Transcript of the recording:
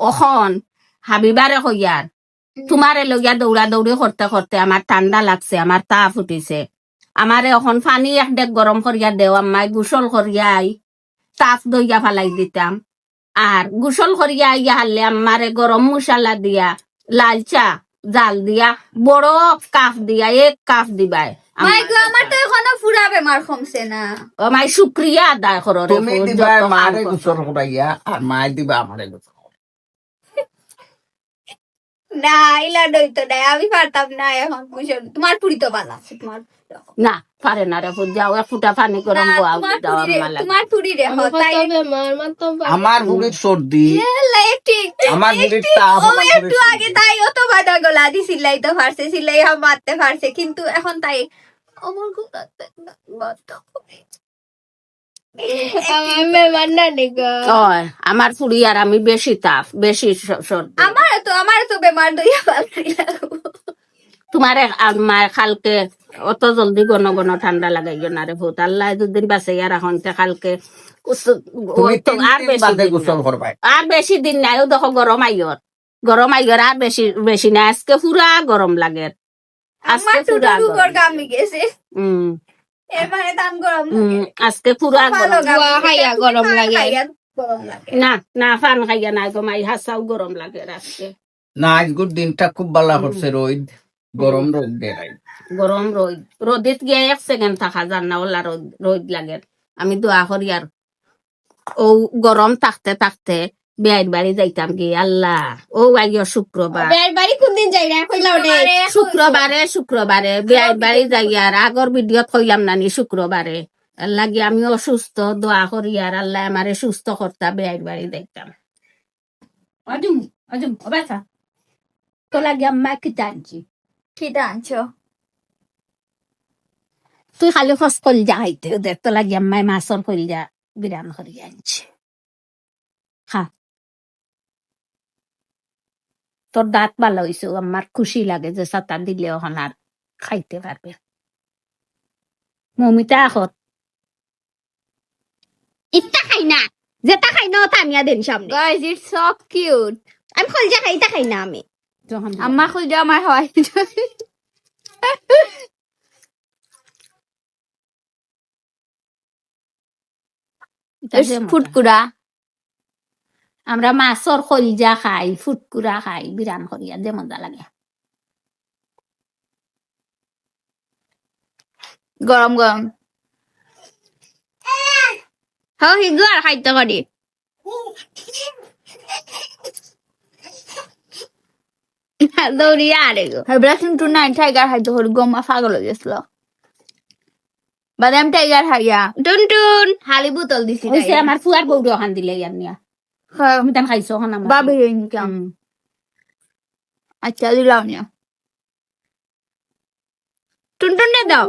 অখন হাবিবারে কইয়ার তোমারে লইয়া দৌড়া দৌড়ি করতে করতে আমার ঠান্ডা লাগছে, আমার তাপ উঠিছে, আমারে এখন পানি এক ডেক গরম করিয়া দেও, আম্মাই গোসল করিয়াই তাপ দইয়া ফালাই দিতাম। আর গোসল করিয়া আইয়া হারলে আমারে গরম মশলা দিয়া লাল চা জাল দিয়া বড় কাপ দিয়া এক কাপ দিবাই। মাই গো আমার তো এখনো পুরা বেমার কমছে না। ও মাই শুক্রিয়া আদায় করো রে, তুমি দিবা মারে গোসল করাইয়া আর মায় দিবা আমারে গোসল। না ইলা দইতো না, আমি পারতাম না এখন গোসল। তোমার পুরি তো ভালো আছে, তোমার না পারে না রে, যাও এক ফুটা পানি গরম গোয়া দাও আমার লাগে। তোমার পুরি রে তাই আমার বুড়ির সর্দি, ঠিক আমার বুড়ির তাপ, ও আমার একটু আগে তাই অত বাধা গলা দি সিলাই তো পারছে, সিলাই মারতে পারছে, কিন্তু এখন তাই আমার গলাতে বাধা আমার ফুড়ি আর আমি বেশি তাপ বেশি সর্দি। আমার তো বেমার দইয়া পালাই লাগবো। তোমার আমার খালকে অত জলদি ঘন ঘন ঠান্ডা লাগাইও না রে ভূত, আল্লাহ দুদিন বাঁচাইয়া রাখুন খালকে তুমি আর বেশি দিন গোসল নাই। করবাই। আর বেশি দিন নাই, ও দেখো গরম আইয়র আর বেশি বেশি নাই, আজকে পুরা গরম লাগে, আমার আজকে তো পুরা উপর গামি গেছে, হম এর মানে টান গরম লাগে। আজকে পুরা ভালো গরম। খাইয়া গরম লাগে, গরম লাগে। না না ফান খাইয়া নাই গো মাই, হাসাও গরম লাগে আজকে। না আজকের দিনটা খুব ভালো করছে, রোদ গরম রোদ দেয়। গরম রোদিত গিয়ে এক সেকেন্ড থাকা যান না, ওলা রোদ লাগে। আমি দোয়া করি আর ও গরম থাকতে থাকতে বেয়ার বাড়ি যাইতাম কি আল্লাহ, ও আইয় শুক্রবার বাড়ি কোন দিন যাই না কইলা ওঠে শুক্রবারে বেয়ার বাড়ি যাই, আর আগর ভিডিও কইলাম নানি শুক্রবারে লাগি আমি অসুস্থ, দোয়া করি আর আল্লাহ আমারে সুস্থ করতা বেয়ার বাড়ি যাইতাম। তো লাগি আম্মা কি জানছি খিদা আনছো তুই খালি খস কলজা খাইতে ওদের, তো লাগি আম্মাই মাছর কলজা বিরান করি আনছে খা। তোর দাঁত ভালো হয়েছে, আমার খুশি লাগে যে সাতা দিলে ওখান আর খাইতে পারবে। মমিতা এখন ইটা খাই না, যেটা খাই না ওটা আমি দেন সামনে। Guys it's so cute. আমি কলজা খাই, ইটা খাই না আমি। যখন আম্মা কলজা আমার হয় ফুটকুড়া। আমরা মাছর কলজা খাই, ফুটকুরা খাই, বিরান করিয়া যে মজা লাগে। গরম গরম হাও হিগু আর খাইতে পারি। দৌড়িয়া আরে গো হেবলা কিন্তু না টাইগার খাইতে পারি, গম্মা পাগল হয়ে গেছিল। বাদাম টাইগার খাইয়া টুন হালি বোতল দিছি ওইসে আমার ফুয়ার বউড ওখান দিলে ইয়ার নিয়া আমি তান খাইছো ওখান আমার বাবি ইনকাম। আচ্ছা দিলাম না টুন দাও।